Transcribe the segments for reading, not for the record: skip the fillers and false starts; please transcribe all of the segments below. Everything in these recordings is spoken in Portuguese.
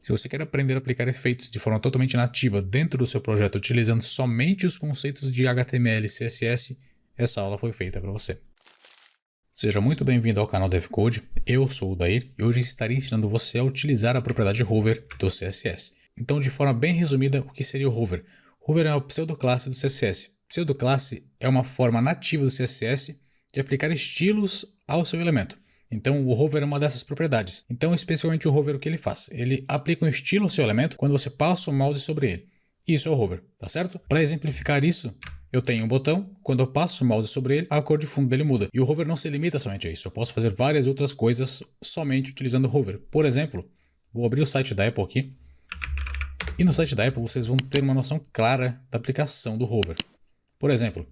Se você quer aprender a aplicar efeitos de forma totalmente nativa dentro do seu projeto utilizando somente os conceitos de HTML e CSS, essa aula foi feita para você. Seja muito bem-vindo ao canal DevCode, eu sou o Dair e hoje estarei ensinando você a utilizar a propriedade hover do CSS. Então, de forma bem resumida, o que seria o hover? Hover é uma pseudoclasse do CSS. Pseudoclasse é uma forma nativa do CSS de aplicar estilos ao seu elemento. Então, o hover é uma dessas propriedades. Então, especialmente o hover, o que ele faz? Ele aplica um estilo ao seu elemento quando você passa o mouse sobre ele. Isso é o hover, tá certo? Para exemplificar isso, eu tenho um botão, quando eu passo o mouse sobre ele, a cor de fundo dele muda. E o hover não se limita somente a isso, eu posso fazer várias outras coisas somente utilizando o hover. Por exemplo, vou abrir o site da Apple aqui. E no site da Apple vocês vão ter uma noção clara da aplicação do hover. Por exemplo,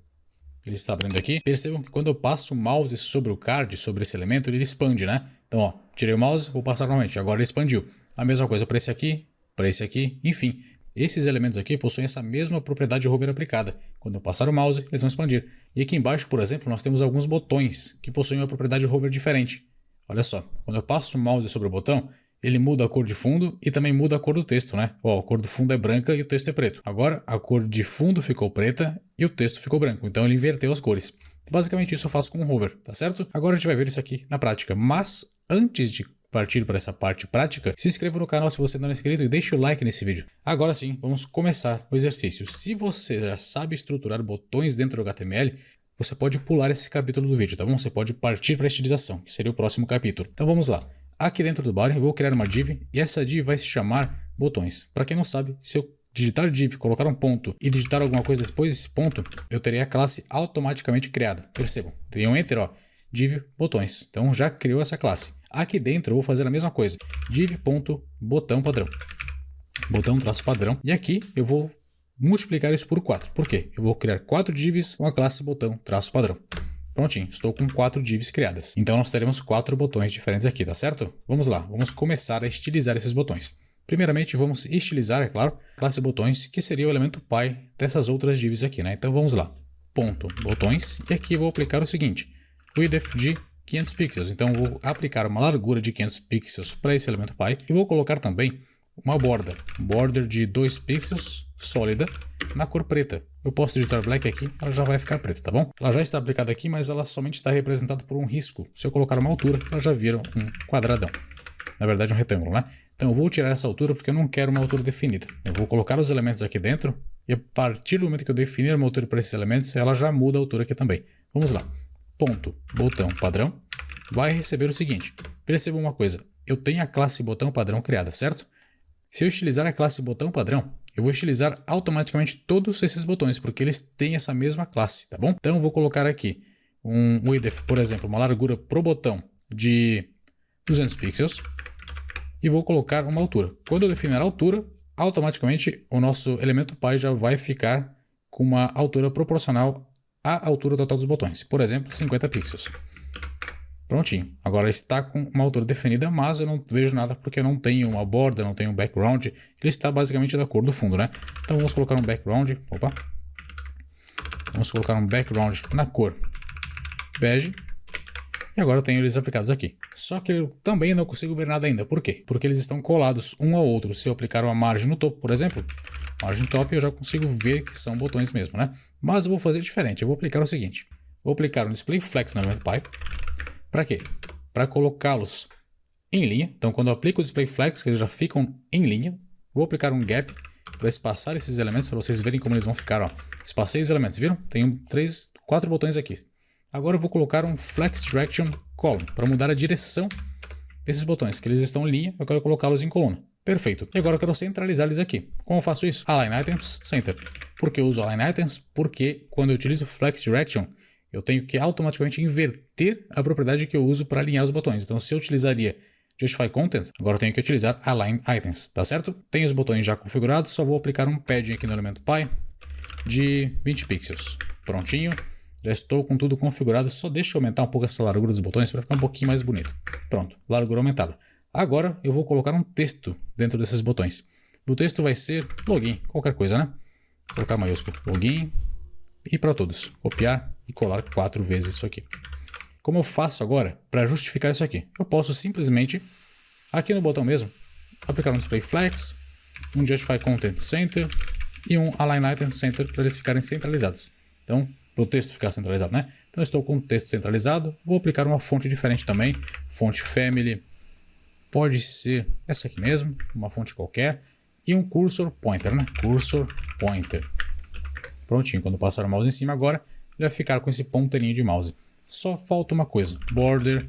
ele está abrindo aqui. Percebam que quando eu passo o mouse sobre o card, sobre esse elemento, ele expande, né? Então, ó, tirei o mouse, vou passar novamente. Agora ele expandiu. A mesma coisa para esse aqui, enfim. Esses elementos aqui possuem essa mesma propriedade de hover aplicada. Quando eu passar o mouse, eles vão expandir. E aqui embaixo, por exemplo, nós temos alguns botões que possuem uma propriedade de hover diferente. Olha só, quando eu passo o mouse sobre o botão, ele muda a cor de fundo e também muda a cor do texto, né? Ó, a cor do fundo é branca e o texto é preto. Agora, a cor de fundo ficou preta e o texto ficou branco. Então, ele inverteu as cores. Basicamente, isso eu faço com o hover, tá certo? Agora a gente vai ver isso aqui na prática. Mas, antes de partir para essa parte prática, se inscreva no canal se você não é inscrito e deixe o like nesse vídeo. Agora sim, vamos começar o exercício. Se você já sabe estruturar botões dentro do HTML, você pode pular esse capítulo do vídeo, tá bom? Você pode partir para a estilização, que seria o próximo capítulo. Então vamos lá. Aqui dentro do body eu vou criar uma div e essa div vai se chamar botões. Para quem não sabe, se eu digitar div, colocar um ponto e digitar alguma coisa depois desse ponto, eu terei a classe automaticamente criada. Percebam, tem um enter, ó, div botões. Então já criou essa classe. Aqui dentro eu vou fazer a mesma coisa, div.botão padrão. Botão traço padrão. E aqui eu vou multiplicar isso por 4. Por quê? Eu vou criar 4 divs com a classe botão traço padrão. Prontinho, estou com 4 divs criadas. Então nós teremos 4 botões diferentes aqui, tá certo? Vamos lá, vamos começar a estilizar esses botões. Primeiramente vamos estilizar, é claro, a classe botões, que seria o elemento pai dessas outras divs aqui, né? Então vamos lá, ponto botões, e aqui eu vou aplicar o seguinte, width de 500 pixels. Então eu vou aplicar uma largura de 500 pixels para esse elemento pai, e vou colocar também uma border de 2 pixels sólida na cor preta. Eu posso digitar black aqui, ela já vai ficar preta, tá bom? Ela já está aplicada aqui, mas ela somente está representada por um risco. Se eu colocar uma altura, ela já vira um quadradão. Na verdade, um retângulo, né? Então eu vou tirar essa altura porque eu não quero uma altura definida. Eu vou colocar os elementos aqui dentro e a partir do momento que eu definir uma altura para esses elementos, ela já muda a altura aqui também. Vamos lá. Ponto, botão padrão, vai receber o seguinte. Perceba uma coisa, eu tenho a classe botão padrão criada, certo? Se eu estilizar a classe botão padrão, eu vou estilizar automaticamente todos esses botões, porque eles têm essa mesma classe, tá bom? Então eu vou colocar aqui um width, por exemplo, uma largura pro botão de 200 pixels e vou colocar uma altura. Quando eu definir a altura, automaticamente o nosso elemento pai já vai ficar com uma altura proporcional à altura total dos botões, por exemplo, 50 pixels. Prontinho, agora está com uma altura definida, mas eu não vejo nada porque eu não tenho uma borda, não tenho um background, ele está basicamente da cor do fundo, né? Então vamos colocar um background, vamos colocar um background na cor bege, e agora eu tenho eles aplicados aqui. Só que eu também não consigo ver nada ainda, por quê? Porque eles estão colados um ao outro. Se eu aplicar uma margem no topo, por exemplo, margem top, eu já consigo ver que são botões mesmo, né? Mas eu vou fazer diferente, eu vou aplicar o seguinte, vou aplicar um display flex no elemento pi. Para quê? Para colocá-los em linha. Então, quando eu aplico o display flex, eles já ficam em linha. Vou aplicar um gap para espaçar esses elementos, para vocês verem como eles vão ficar. Ó. Espacei os elementos, viram? Tenho 4 botões aqui. Agora eu vou colocar um flex direction column, para mudar a direção desses botões, que eles estão em linha, eu quero colocá-los em coluna. Perfeito. E agora eu quero centralizar eles aqui. Como eu faço isso? Align Items, Center. Por que eu uso Align Items? Porque quando eu utilizo Flex Direction, eu tenho que automaticamente inverter a propriedade que eu uso para alinhar os botões. Então, se eu utilizaria Justify Content, agora eu tenho que utilizar Align Items, tá certo? Tenho os botões já configurados, só vou aplicar um padding aqui no elemento pi de 20 pixels. Prontinho. Já estou com tudo configurado, só deixa eu aumentar um pouco essa largura dos botões para ficar um pouquinho mais bonito. Pronto, largura aumentada. Agora eu vou colocar um texto dentro desses botões. O texto vai ser login, qualquer coisa, né? Vou colocar maiúsculo, login e para todos. Copiar e colar 4 vezes isso aqui. Como eu faço agora para justificar isso aqui? Eu posso simplesmente, aqui no botão mesmo, aplicar um Display Flex, um Justify Content Center e um Align Item Center para eles ficarem centralizados. Então, para o texto ficar centralizado, né? Então, eu estou com o texto centralizado, vou aplicar uma fonte diferente também, fonte Family, pode ser essa aqui mesmo, uma fonte qualquer, e um Cursor Pointer, né? Cursor Pointer. Prontinho, quando passar o mouse em cima agora, ele vai ficar com esse ponteirinho de mouse. Só falta uma coisa, border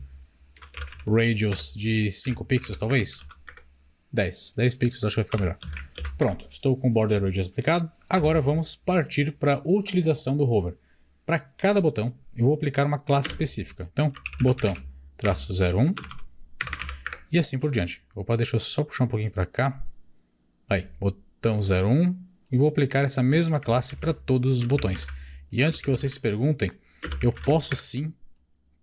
radius de 5 pixels talvez? 10 pixels acho que vai ficar melhor. Pronto, estou com o border radius aplicado. Agora vamos partir para a utilização do hover. Para cada botão eu vou aplicar uma classe específica. Então, botão traço 01 e assim por diante. Opa, deixa eu só puxar um pouquinho para cá. Aí, botão 01 e vou aplicar essa mesma classe para todos os botões. E antes que vocês se perguntem, eu posso sim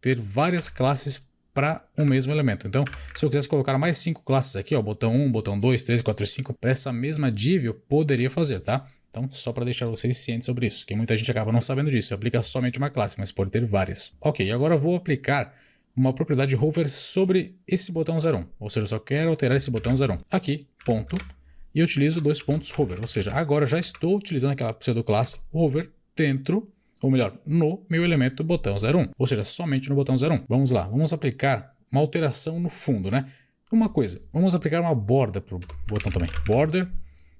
ter várias classes para o mesmo elemento. Então, se eu quisesse colocar mais 5 classes aqui, ó, botão 1, botão 2, 3, 4 e 5, para essa mesma div eu poderia fazer, tá? Então, só para deixar vocês cientes sobre isso, que muita gente acaba não sabendo disso, aplica somente uma classe, mas pode ter várias. Ok, agora eu vou aplicar uma propriedade hover sobre esse botão 01, ou seja, eu só quero alterar esse botão 01. Aqui, ponto, e eu utilizo dois pontos hover, ou seja, agora eu já estou utilizando aquela pseudoclasse hover dentro, ou melhor, no meu elemento botão 01, ou seja, somente no botão 01. Vamos lá, vamos aplicar uma alteração no fundo, né? Uma coisa, vamos aplicar uma borda para o botão também. Border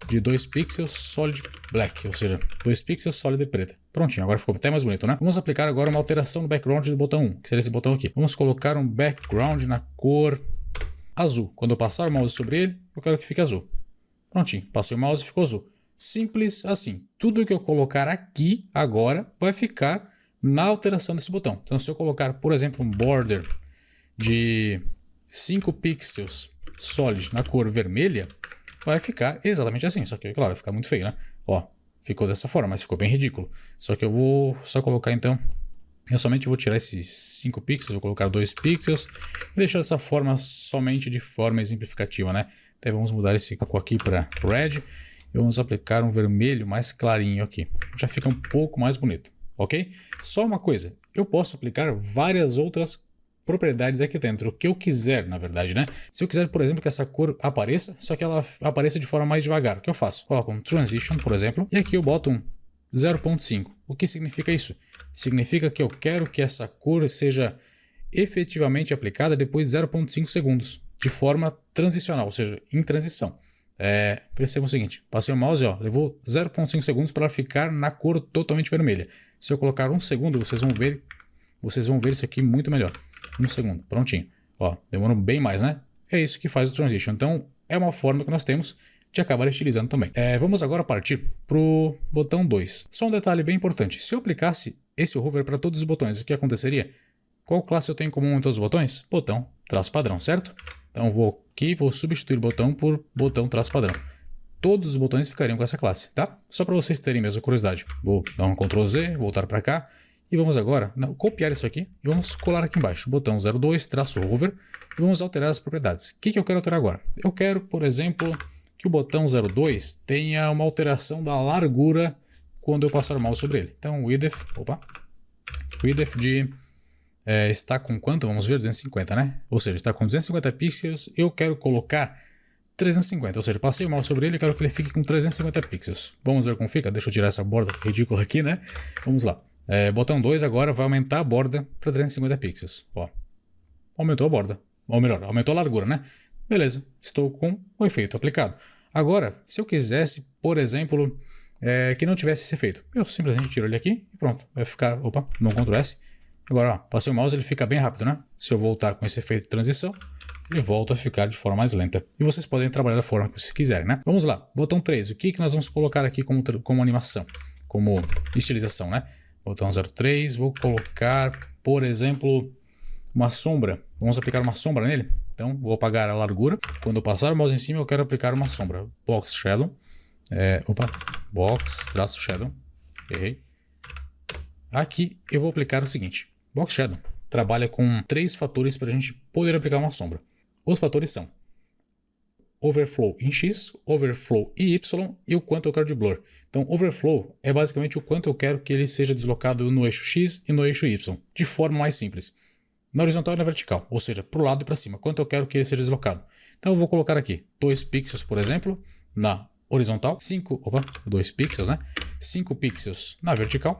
de 2 pixels solid black, ou seja, 2 pixels solid preta. Prontinho, agora ficou até mais bonito, né? Vamos aplicar agora uma alteração no background do botão 1, que seria esse botão aqui. Vamos colocar um background na cor azul. Quando eu passar o mouse sobre ele, eu quero que fique azul. Prontinho, passei o mouse e ficou azul. Simples assim. Tudo que eu colocar aqui agora vai ficar na alteração desse botão. Então, se eu colocar, por exemplo, um border de 5 pixels solid na cor vermelha, vai ficar exatamente assim. Só que, claro, vai ficar muito feio, né? Ó, ficou dessa forma, mas ficou bem ridículo. Só que eu vou só colocar, então, eu somente vou tirar esses 5 pixels, vou colocar 2 pixels e deixar dessa forma somente de forma exemplificativa, né? Então, vamos mudar esse cor aqui para red. E vamos aplicar um vermelho mais clarinho aqui. Já fica um pouco mais bonito, ok? Só uma coisa, eu posso aplicar várias outras propriedades aqui dentro, o que eu quiser, na verdade, né? Se eu quiser, por exemplo, que essa cor apareça, só que ela apareça de forma mais devagar, o que eu faço? Coloco um transition, por exemplo, e aqui eu boto um 0.5. O que significa isso? Significa que eu quero que essa cor seja efetivamente aplicada depois de 0.5 segundos, de forma transicional, ou seja, em transição. Percebam o seguinte, passei o mouse, ó, levou 0.5 segundos para ficar na cor totalmente vermelha. Se eu colocar 1 segundo, vocês vão ver isso aqui muito melhor. 1 segundo, prontinho. Ó, demorou bem mais, né? É isso que faz o transition. Então, é uma forma que nós temos de acabar utilizando também. Vamos agora partir para o botão 2. Só um detalhe bem importante. Se eu aplicasse esse hover para todos os botões, o que aconteceria? Qual classe eu tenho em comum em todos os botões? Botão, traço padrão, certo? Então, vou aqui, vou substituir botão por botão traço padrão. Todos os botões ficariam com essa classe, tá? Só para vocês terem mesmo curiosidade. Vou dar um Ctrl Z, voltar para cá. E vamos agora copiar isso aqui e vamos colar aqui embaixo. Botão 02, traço hover. E vamos alterar as propriedades. O que eu quero alterar agora? Eu quero, por exemplo, que o botão 02 tenha uma alteração da largura quando eu passar o mouse sobre ele. Então, width de... está com quanto? Vamos ver, 250, né? Ou seja, está com 250 pixels, eu quero colocar 350, ou seja, passei o mouse sobre ele e quero que ele fique com 350 pixels. Vamos ver como fica? Deixa eu tirar essa borda ridícula aqui, né? Vamos lá. Botão 2 agora vai aumentar a borda para 350 pixels. Ó, aumentou a borda, ou melhor, aumentou a largura, né? Beleza, estou com o efeito aplicado. Agora, se eu quisesse, por exemplo, que não tivesse esse efeito, eu simplesmente tiro ele aqui e pronto. Vai ficar, opa, não Ctrl S. Agora, ó, passei o mouse, ele fica bem rápido, né? Se eu voltar com esse efeito de transição, ele volta a ficar de forma mais lenta. E vocês podem trabalhar da forma que vocês quiserem, né? Vamos lá, botão 3. O que nós vamos colocar aqui como animação? Como estilização, né? Botão 03, vou colocar, por exemplo, uma sombra. Vamos aplicar uma sombra nele. Então, vou apagar a largura. Quando eu passar o mouse em cima, eu quero aplicar uma sombra. Box Shadow. Box, traço Shadow. Errei. Aqui eu vou aplicar o seguinte. Box Shadow trabalha com 3 fatores para a gente poder aplicar uma sombra. Os fatores são Overflow em X, Overflow em Y e o quanto eu quero de Blur. Então, Overflow é basicamente o quanto eu quero que ele seja deslocado no eixo X e no eixo Y, de forma mais simples. Na horizontal e na vertical, ou seja, para o lado e para cima, quanto eu quero que ele seja deslocado. Então eu vou colocar aqui 2 pixels, por exemplo, na horizontal, 2 pixels, né? 5 pixels na vertical.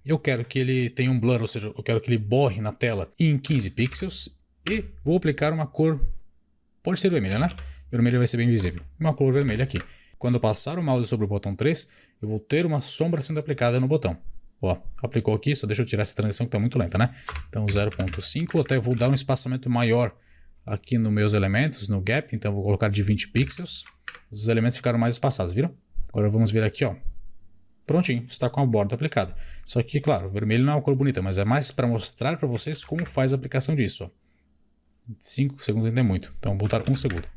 Eu quero que ele tenha um blur, ou seja, eu quero que ele borre na tela em 15 pixels e vou aplicar uma cor, pode ser vermelha, né? Vermelho vai ser bem visível. Uma cor vermelha aqui. Quando eu passar o mouse sobre o botão 3, eu vou ter uma sombra sendo aplicada no botão. Ó, aplicou aqui, só deixa eu tirar essa transição que está muito lenta, né? Então 0.5, até vou dar um espaçamento maior aqui nos meus elementos, no gap, então vou colocar de 20 pixels. Os elementos ficaram mais espaçados, viram? Agora vamos vir aqui, ó. Prontinho, está com a borda aplicada. Só que, claro, vermelho não é uma cor bonita, mas é mais para mostrar para vocês como faz a aplicação disso, ó. 5 segundos ainda é muito, então vou botar 1 segundo.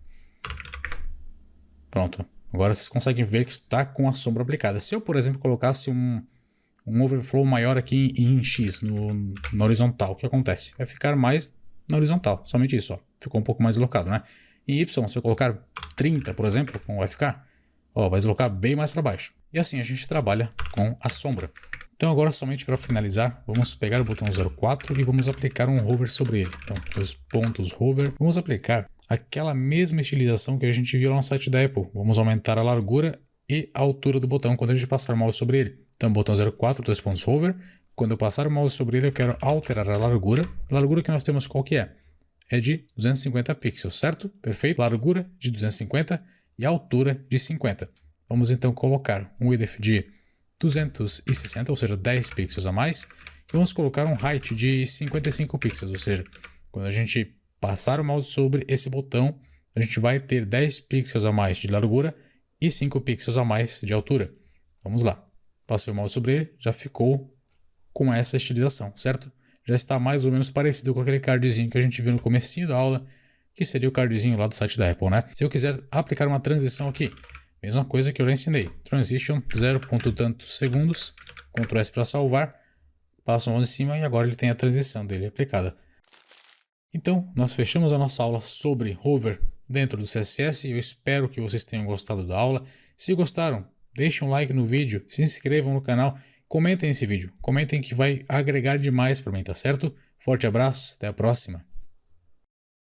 Pronto, agora vocês conseguem ver que está com a sombra aplicada. Se eu, por exemplo, colocasse um overflow maior aqui em X, na horizontal, o que acontece? Vai ficar mais na horizontal, somente isso, ó. Ficou um pouco mais deslocado, né? Em Y, se eu colocar 30, por exemplo, como vai ficar? Ó, vai deslocar bem mais para baixo. E assim a gente trabalha com a sombra. Então agora, somente para finalizar, vamos pegar o botão 04 e vamos aplicar um hover sobre ele. Então, 2 pontos hover. Vamos aplicar aquela mesma estilização que a gente viu lá no site da Apple. Vamos aumentar a largura e a altura do botão quando a gente passar o mouse sobre ele. Então, botão 04, 2 pontos hover. Quando eu passar o mouse sobre ele, eu quero alterar a largura. A largura que nós temos qual que é? É de 250 pixels, certo? Perfeito. Largura de 250 e altura de 50. Vamos então colocar um width de 260, ou seja, 10 pixels a mais. E vamos colocar um height de 55 pixels, ou seja, quando a gente passar o mouse sobre esse botão, a gente vai ter 10 pixels a mais de largura e 5 pixels a mais de altura. Vamos lá. Passei o mouse sobre ele, já ficou com essa estilização, certo? Já está mais ou menos parecido com aquele cardzinho que a gente viu no comecinho da aula, que seria o cardzinho lá do site da Apple, né? Se eu quiser aplicar uma transição aqui, mesma coisa que eu já ensinei. Transition, 0. tantos segundos, Ctrl S para salvar, passo o mouse em cima e agora ele tem a transição dele aplicada. Então, nós fechamos a nossa aula sobre hover dentro do CSS. Eu espero que vocês tenham gostado da aula. Se gostaram, deixem um like no vídeo, se inscrevam no canal, comentem esse vídeo. Comentem que vai agregar demais para mim, tá certo? Forte abraço, até a próxima.